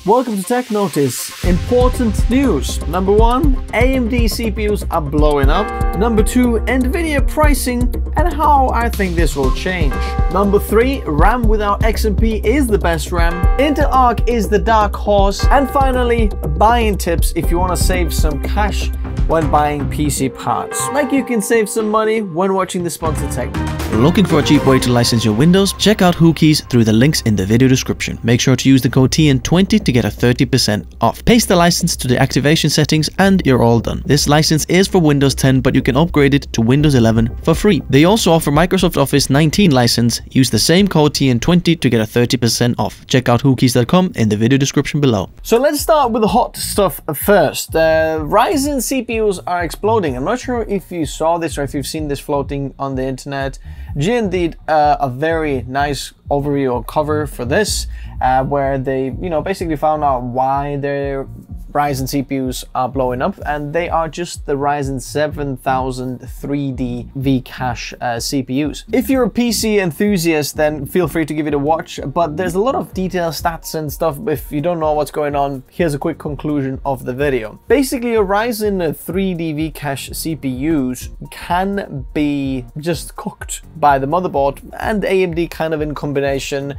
Welcome to Tech Notice. Important news. Number 1, AMD CPUs are blowing up. Number 2, NVIDIA pricing and how I think this will change. Number 3, RAM without XMP is the best RAM. Intel Arc is the dark horse. And finally, buying tips if you want to save some cash when buying PC parts. Like you can save some money when watching the sponsored tech. Looking for a cheap way to license your Windows? Check out Whokeys through the links in the video description. Make sure to use the code TN20 to get a 30% off. Paste the license to the activation settings and you're all done. This license is for Windows 10, but you can upgrade it to Windows 11 for free. They also offer Microsoft Office 19 license. Use the same code TN20 to get a 30% off. Check out whokeys.com in the video description below. So let's start with the hot stuff first. Ryzen CPUs are exploding. I'm not sure if you saw this or if you've seen this floating on the internet. GN did a very nice overview or cover for this, where they, basically found out why their Ryzen CPUs are blowing up, and they are just the Ryzen 7000 3D V-Cache CPUs. If you're a PC enthusiast, then feel free to give it a watch, but there's a lot of detailed stats and stuff. If you don't know what's going on, here's a quick conclusion of the video. Basically, a Ryzen 3D V-Cache CPUs can be just cooked by the motherboard and AMD kind of in combination,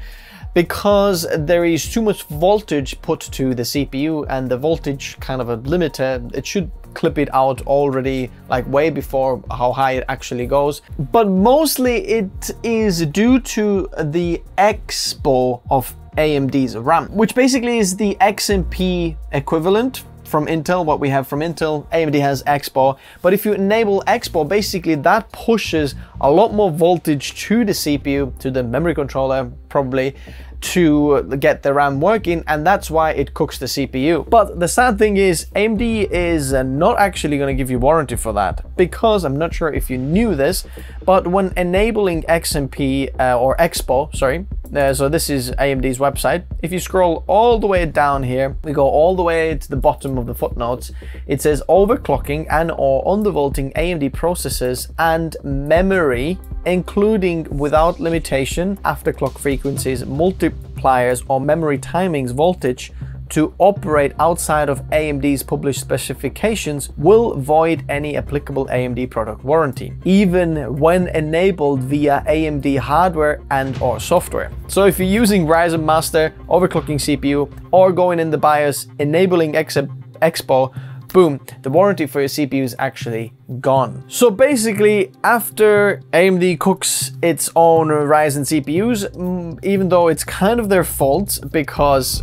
because there is too much voltage put to the CPU, and the voltage kind of a limiter, it should clip it out already, like way before how high it actually goes. But mostly it is due to the expo of AMD's RAM, which basically is the XMP equivalent from Intel. What we have from Intel, AMD has Expo, but if you enable Expo, basically that pushes a lot more voltage to the CPU, to the memory controller probably, to get the RAM working, and that's why it cooks the CPU. But the sad thing is AMD is not actually going to give you warranty for that, because I'm not sure if you knew this, but when enabling XMP or Expo, sorry, so this is AMD's website. If you scroll all the way down here, we go all the way to the bottom of the footnotes. It says overclocking and or undervolting AMD processors and memory, including without limitation after clock frequencies, multipliers or memory timings voltage to operate outside of AMD's published specifications will void any applicable AMD product warranty, even when enabled via AMD hardware and or software. So if you're using Ryzen Master, overclocking CPU, or going in the BIOS, enabling Expo, boom, the warranty for your CPU is actually gone. So basically, after AMD cooks its own Ryzen CPUs, even though it's kind of their fault, because,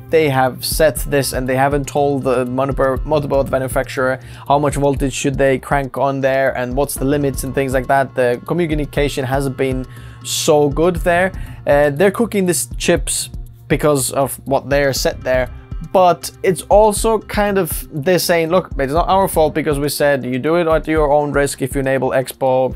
they have set this and they haven't told the motherboard manufacturer how much voltage should they crank on there and what's the limits and things like that. The communication hasn't been so good there. They're cooking these chips because of what they're set there. But it's also kind of, they're saying, look, it's not our fault because we said you do it at your own risk if you enable Expo.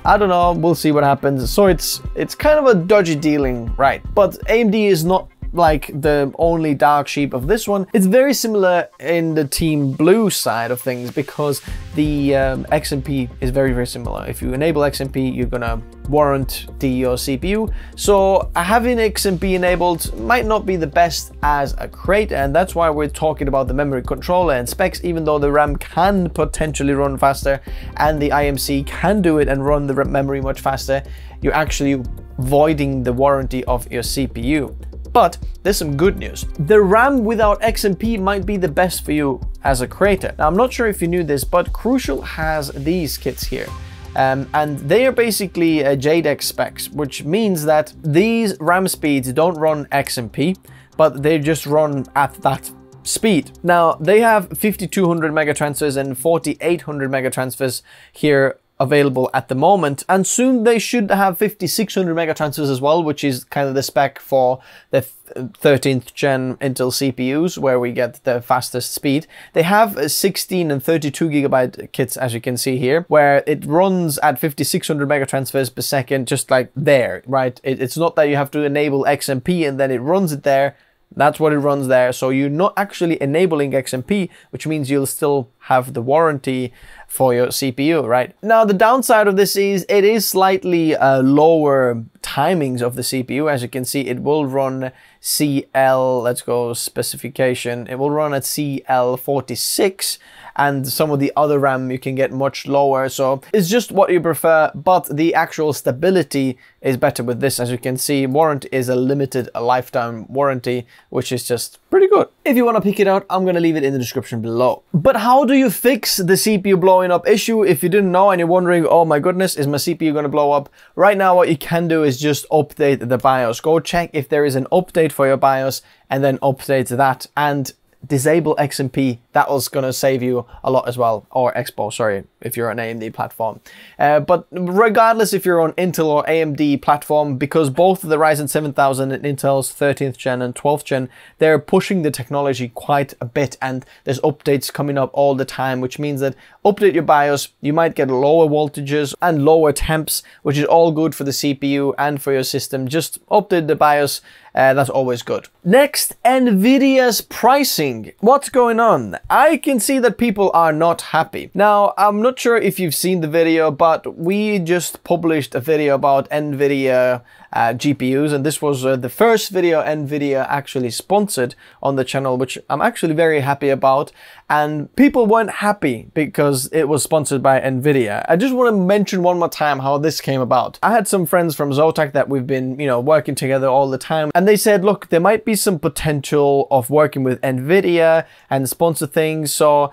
I don't know, we'll see what happens. So it's kind of a dodgy dealing, right? But AMD is not like the only dark sheep of this one. It's very similar in the Team Blue side of things, because the XMP is very, very similar. If you enable XMP, you're gonna warrant your CPU. So having XMP enabled might not be the best as a creator, and that's why we're talking about the memory controller and specs. Even though the RAM can potentially run faster and the IMC can do it and run the memory much faster, you're actually voiding the warranty of your CPU. But there's some good news. The RAM without XMP might be the best for you as a creator. Now, I'm not sure if you knew this, but Crucial has these kits here. And they are basically JDEC specs, which means that these RAM speeds don't run XMP, but they just run at that speed. Now, they have 5200 megatransfers and 4800 megatransfers here available at the moment, and soon they should have 5600 megatransfers as well, which is kind of the spec for the 13th gen Intel CPUs, where we get the fastest speed. They have 16 and 32 gigabyte kits, as you can see here, where it runs at 5600 megatransfers per second, just like there, right? It's not that you have to enable XMP and then it runs it there. That's what it runs there. So you're not actually enabling XMP, which means you'll still have the warranty for your CPU, right? Now, the downside of this is it is slightly lower timings of the CPU. As you can see, it will run CL, let's go specification, it will run at CL46, and some of the other RAM you can get much lower, so it's just what you prefer, but the actual stability is better with this. As you can see, warranty is a limited lifetime warranty, which is just pretty good. If you want to pick it out, I'm going to leave it in the description below. But how do you fix the CPU blowing up issue? If you didn't know and you're wondering, oh my goodness, is my CPU going to blow up? Right now, what you can do is just update the BIOS. Go check if there is an update for your BIOS and then update that and disable XMP. That was going to save you a lot as well, or Expo, sorry, if you're on AMD platform. But regardless if you're on Intel or AMD platform, because both the Ryzen 7000 and Intel's 13th gen and 12th gen, they're pushing the technology quite a bit, and there's updates coming up all the time, which means that update your BIOS, you might get lower voltages and lower temps, which is all good for the CPU and for your system. Just update the BIOS, that's always good. Next, NVIDIA's pricing. What's going on? I can see that people are not happy. Now, I'm not sure if you've seen the video, but we just published a video about NVIDIA GPUs, and this was the first video NVIDIA actually sponsored on the channel, which I'm actually very happy about. And people weren't happy because it was sponsored by NVIDIA. I just want to mention one more time how this came about. I had some friends from Zotac that we've been, working together all the time, and they said, look, there might be some potential of working with NVIDIA and sponsor things. So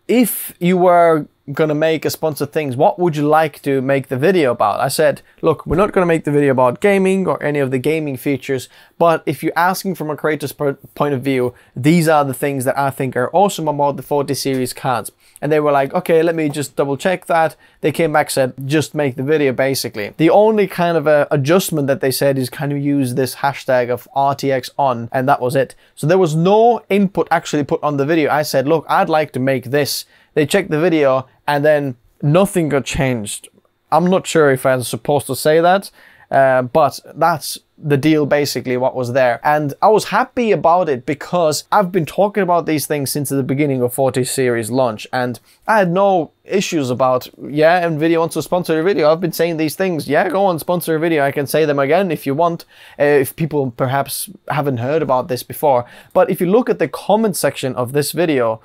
if you were gonna make a sponsored things, what would you like to make the video about? I said, look, we're not gonna make the video about gaming or any of the gaming features, but if you're asking from a creator's point of view, these are the things that I think are awesome about the 40 series cards. And they were like, okay, let me just double check that. They came back, said, just make the video basically. The only kind of adjustment that they said is kind of use this hashtag of RTX on, and that was it. So there was no input actually put on the video. I said, look, I'd like to make this. They checked the video and then nothing got changed. I'm not sure if I'm supposed to say that, but that's the deal, basically what was there. And I was happy about it because I've been talking about these things since the beginning of 40 series launch, and I had no issues about, yeah, NVIDIA wants to sponsor a video. I've been saying these things. Yeah, go on, sponsor a video. I can say them again if you want, if people perhaps haven't heard about this before. But if you look at the comment section of this video,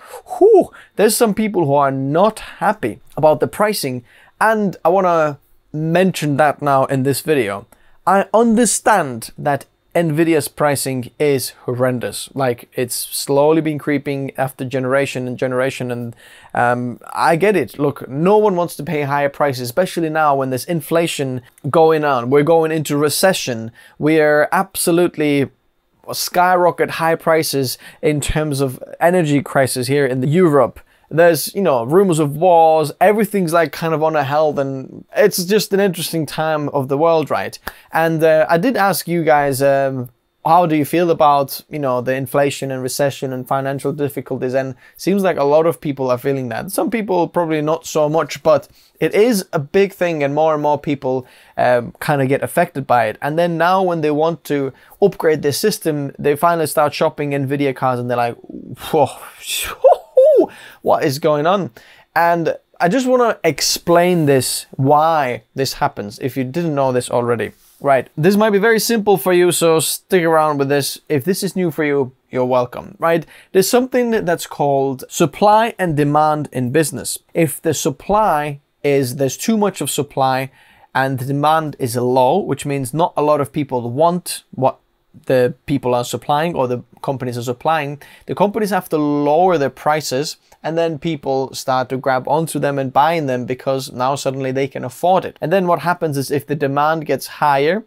there's some people who are not happy about the pricing, and I want to mention that now in this video. I understand that NVIDIA's pricing is horrendous. Like, it's slowly been creeping after generation and generation, and I get it. Look, no one wants to pay higher prices, especially now when there's inflation going on. We're going into recession. We're absolutely skyrocket high prices in terms of energy crisis here in Europe. There's, rumors of wars, everything's like kind of on a health, and it's just an interesting time of the world, right? And I did ask you guys, how do you feel about, the inflation and recession and financial difficulties? And seems like a lot of people are feeling that. Some people probably not so much, but it is a big thing, and more people kind of get affected by it. And then now when they want to upgrade their system, they finally start shopping NVIDIA cards, and they're like, whoa, what is going on? And I just want to explain this, why this happens, if you didn't know this already. Right, this might be very simple for you, so stick around with this. If this is new for you, you're welcome, right? There's something that's called supply and demand in business. If the supply is, there's too much of supply and the demand is low, which means not a lot of people want what the people are supplying or the companies are supplying, the companies have to lower their prices, and then people start to grab onto them and buying them because now suddenly they can afford it. And then what happens is, if the demand gets higher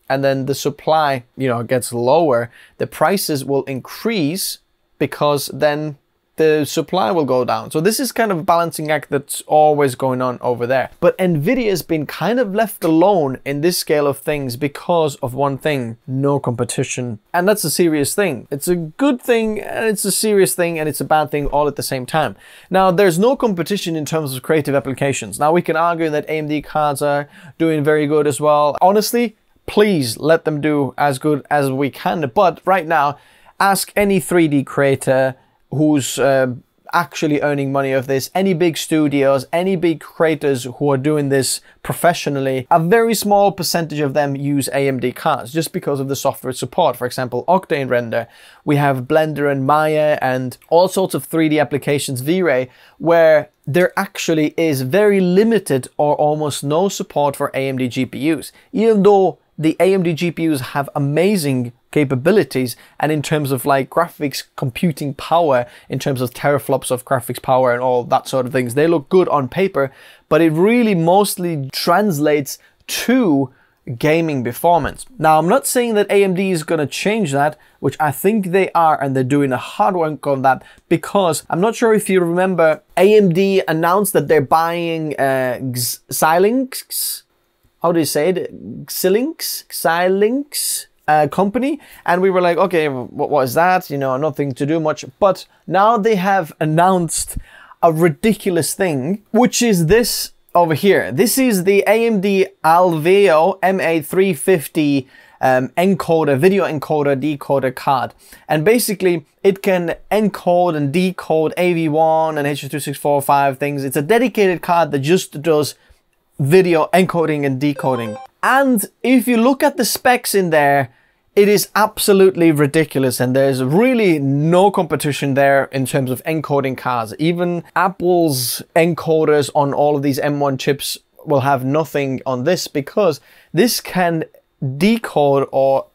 and then the supply, gets lower, the prices will increase because then the supply will go down. So this is kind of a balancing act that's always going on over there. But NVIDIA has been kind of left alone in this scale of things because of one thing: no competition. And that's a serious thing. It's a good thing, and it's a serious thing, and it's a bad thing all at the same time. Now, there's no competition in terms of creative applications. Now, we can argue that AMD cards are doing very good as well. Honestly, please let them do as good as we can. But right now, ask any 3D creator who's actually earning money of this. Any big studios, any big creators who are doing this professionally, a very small percentage of them use AMD cards just because of the software support. For example, Octane Render, we have Blender and Maya and all sorts of 3D applications, V-Ray, where there actually is very limited or almost no support for AMD GPUs, even though the AMD GPUs have amazing capabilities, and in terms of like graphics computing power, in terms of teraflops of graphics power and all that sort of things, they look good on paper, but it really mostly translates to gaming performance. Now, I'm not saying that AMD is going to change that, which I think they are, and they're doing a hard work on that, because I'm not sure if you remember, AMD announced that they're buying Xilinx, how do you say it? Xilinx company, and we were like, okay, what is that? You know, nothing to do much. But now they have announced a ridiculous thing, which is this over here. This is the AMD Alveo MA350 encoder, video encoder, decoder card. And basically it can encode and decode AV1 and H.264.5 things. It's a dedicated card that just does video encoding and decoding. And if you look at the specs in there, it is absolutely ridiculous, and there's really no competition there in terms of encoding cards. Even Apple's encoders on all of these M1 chips will have nothing on this, because this can decode or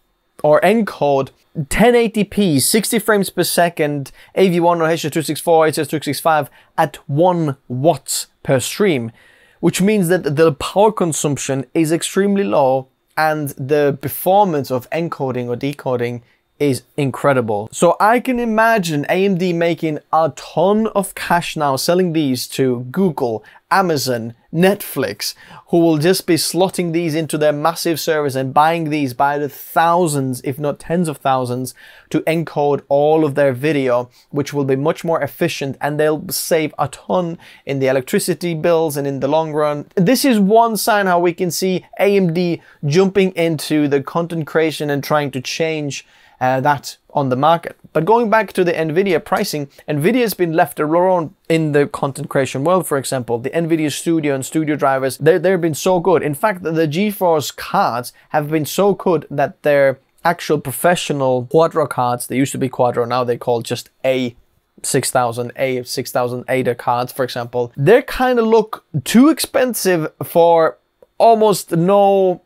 encode 1080p, 60 frames per second, AV1 or H.264, H.265 at 1 watt per stream, which means that the power consumption is extremely low and the performance of encoding or decoding is incredible. So I can imagine AMD making a ton of cash now selling these to Google, Amazon, Netflix, who will just be slotting these into their massive servers and buying these by the thousands, if not tens of thousands, to encode all of their video, which will be much more efficient, and they'll save a ton in the electricity bills and in the long run. This is one sign how we can see AMD jumping into the content creation and trying to change that on the market. But going back to the NVIDIA pricing, NVIDIA has been left alone in the content creation world. For example, the NVIDIA Studio and Studio drivers, they've been so good. In fact, the GeForce cards have been so good that their actual professional Quadro cards, they used to be Quadro, now they call just A6000, A6000 Ada cards, for example, they kind of look too expensive for almost no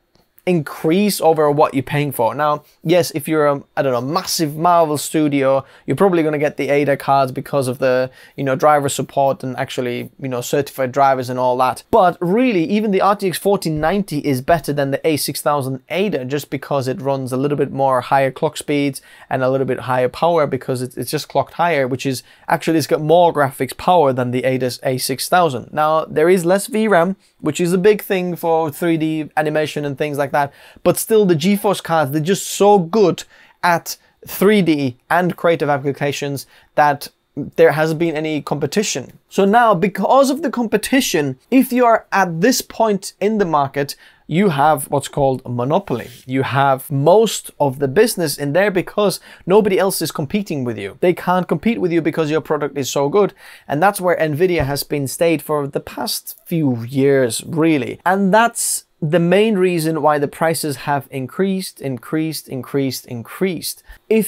increase over what you're paying for. Now, yes, if you're a, I don't know, massive Marvel studio, you're probably going to get the Ada cards because of the, you know, driver support and actually, you know, certified drivers and all that. But really, even the RTX 4090 is better than the A6000 Ada just because it runs a little bit more higher clock speeds and a little bit higher power, because it's just clocked higher, which is actually, it's got more graphics power than the Ada's A6000. Now, there is less VRAM, which is a big thing for 3D animation and things like that. But still, the GeForce cards, they're just so good at 3D and creative applications that there hasn't been any competition. So now, because of the competition, if you are at this point in the market, you have what's called a monopoly. You have most of the business in there because nobody else is competing with you. They can't compete with you because your product is so good. And that's where NVIDIA has been stayed for the past few years, really. And that's the main reason why the prices have increased. If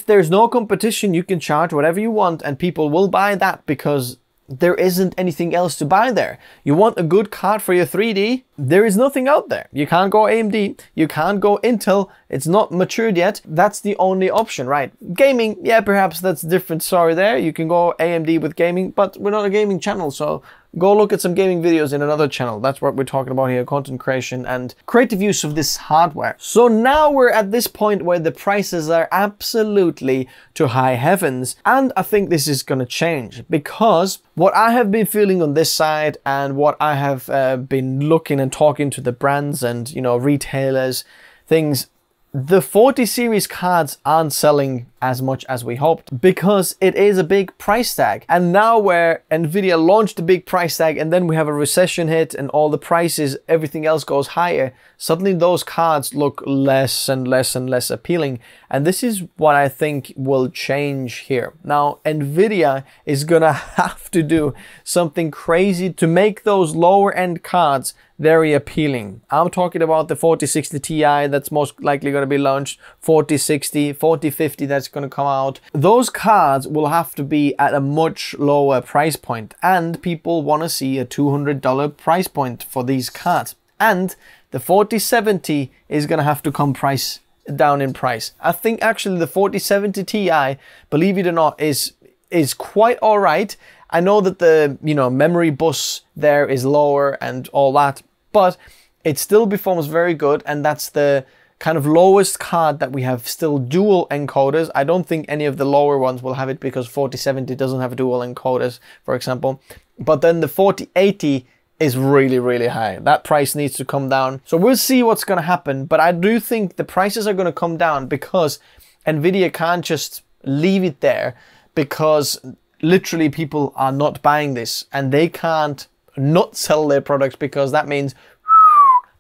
there's no competition, you can charge whatever you want and people will buy that because there isn't anything else to buy there. You want a good card for your 3D? There is nothing out there. You can't go AMD, you can't go Intel, it's not matured yet. That's the only option, right? Gaming, yeah, perhaps that's a different story there. You can go AMD with gaming, but we're not a gaming channel, so go look at some gaming videos in another channel. That's what we're talking about here, content creation and creative use of this hardware. So now we're at this point where the prices are absolutely to high heavens. And I think this is gonna change because what I have been feeling on this side and what I have been looking and talking to the brands and, you know, retailers, things, the 40 series cards aren't selling as much as we hoped, because it is a big price tag. And now where NVIDIA launched a big price tag and then we have a recession hit and all the prices, everything else goes higher, suddenly those cards look less and less and less appealing. And this is what I think will change here. Now, NVIDIA is gonna have to do something crazy to make those lower end cards very appealing. I'm talking about the 4060 Ti that's most likely going to be launched, 4060, 4050 that's going to come out. Those cards will have to be at a much lower price point, and people want to see a $200 price point for these cards. And the 4070 is going to have to come down in price. I think actually the 4070 Ti, believe it or not, is quite all right. I know that the memory bus there is lower and all that, but it still performs very good, and that's the kind of lowest card that we have still dual encoders. I don't think any of the lower ones will have it because 4070 doesn't have dual encoders, for example. But then the 4080 is really, really high. That price needs to come down. So we'll see what's going to happen, but I do think the prices are going to come down because NVIDIA can't just leave it there, because literally people are not buying this and they can't not sell their products, because that means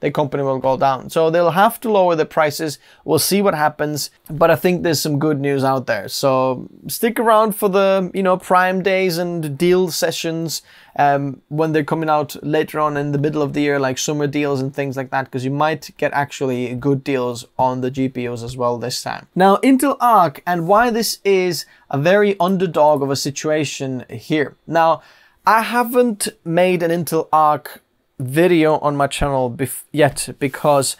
the company will go down. So they'll have to lower the prices. We'll see what happens, but I think there's some good news out there. So stick around for the Prime days and deal sessions when they're coming out later on in the middle of the year, like summer deals and things like that, because you might get actually good deals on the GPUs as well this time. Now, Intel Arc, and why this is a very underdog of a situation here. Now, I haven't made an Intel Arc video on my channel yet, because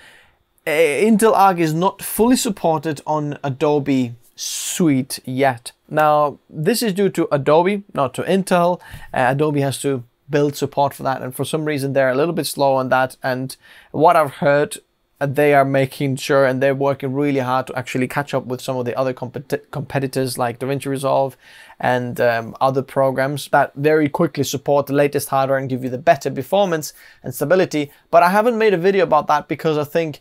Intel Arc is not fully supported on Adobe Suite yet. Now, this is due to Adobe, not to Intel. Adobe has to build support for that, and for some reason they're a little bit slow on that. And what I've heard, they are making sure, and they're working really hard to actually catch up with some of the other competitors like DaVinci Resolve and other programs that very quickly support the latest hardware and give you the better performance and stability. But I haven't made a video about that because I think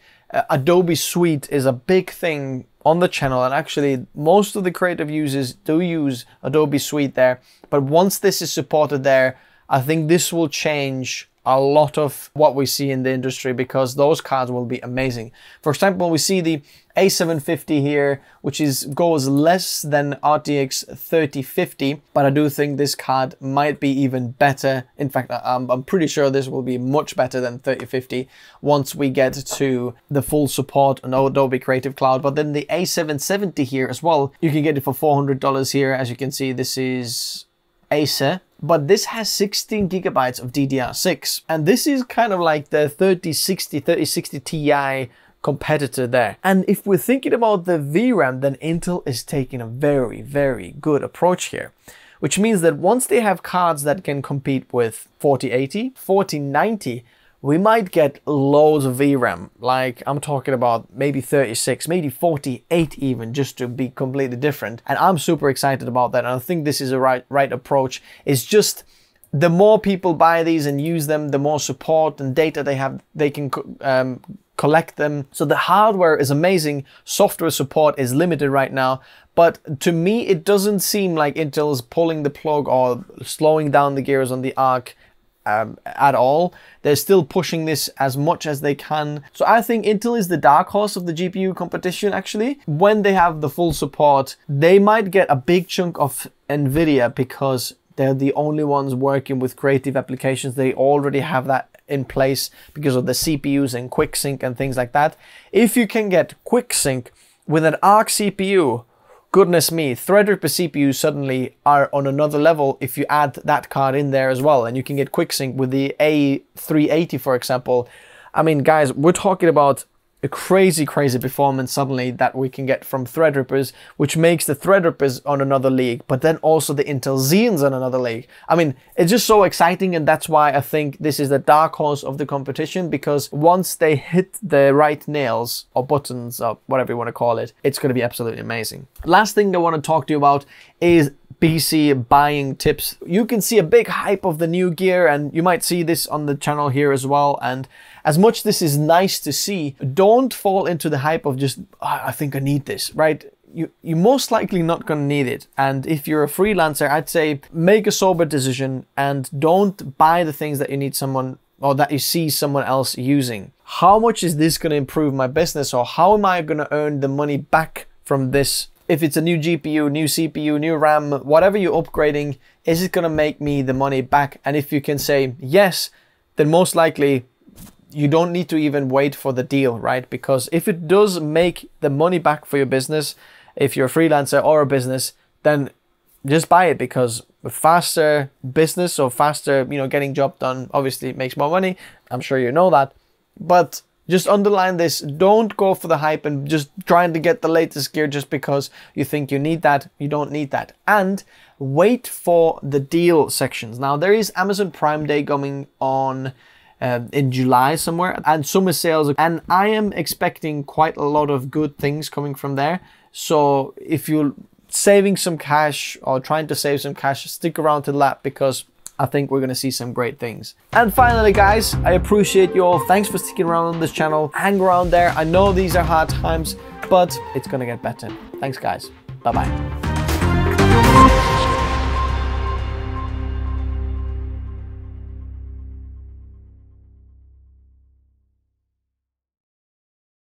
Adobe Suite is a big thing on the channel, and actually most of the creative users do use Adobe Suite there. But once this is supported there, I think this will change a lot of what we see in the industry, because those cards will be amazing. For example, we see the A750 here, which goes less than RTX 3050, but I do think this card might be even better. In fact, I'm pretty sure this will be much better than 3050 once we get to the full support on Adobe Creative Cloud. But then the A770 here as well, you can get it for $400 here. As you can see, this is Acer, but this has 16 gigabytes of DDR6, and this is kind of like the 3060 Ti competitor there. And if we're thinking about the VRAM, then Intel is taking a very, very good approach here, which means that once they have cards that can compete with 4080, 4090, we might get loads of VRAM. Like, I'm talking about maybe 36, maybe 48 even, just to be completely different. And I'm super excited about that. And I think this is a right approach. It's just the more people buy these and use them, the more support and data they have, they can collect them. So the hardware is amazing. Software support is limited right now. But to me, it doesn't seem like Intel is pulling the plug or slowing down the gears on the Arc at all. They're still pushing this as much as they can. So I think Intel is the dark horse of the GPU competition actually. When they have the full support, they might get a big chunk of NVIDIA because they're the only ones working with creative applications. They already have that in place because of the CPUs and QuickSync and things like that. If you can get QuickSync with an Arc CPU, goodness me, Threadripper CPUs suddenly are on another level if you add that card in there as well. And you can get QuickSync with the A380, for example. I mean, guys, we're talking about a crazy performance suddenly that we can get from Threadrippers, which makes the Threadrippers on another league, but then also the Intel Xeons on another league. I mean, it's just so exciting, and that's why I think this is the dark horse of the competition, because once they hit the right nails or buttons or whatever you want to call it, it's going to be absolutely amazing. Last thing I want to talk to you about is PC buying tips. You can see a big hype of the new gear, and you might see this on the channel here as well. And as much this is nice to see, don't fall into the hype of just, oh, I think I need this, right? you're most likely not going to need it. And if you're a freelancer, I'd say make a sober decision and don't buy the things that you need someone or that you see someone else using. How much is this going to improve my business, or how am I going to earn the money back from this? If it's a new GPU, new CPU, new RAM, whatever you're upgrading, is it going to make me the money back? And if you can say yes, then most likely you don't need to even wait for the deal, right? Because if it does make the money back for your business, if you're a freelancer or a business, then just buy it, because faster business or faster, getting job done, obviously it makes more money. I'm sure you know that, but just underline this. Don't go for the hype and just trying to get the latest gear just because you think you need that. You don't need that. And wait for the deal sections. Now there is Amazon Prime Day coming on in July somewhere, and summer sales, and I am expecting quite a lot of good things coming from there. So if you're saving some cash or trying to save some cash, stick around to that, because I think we're going to see some great things. And finally, guys, I appreciate you all. Thanks for sticking around on this channel. Hang around there. I know these are hard times, but it's going to get better. Thanks, guys. Bye-bye.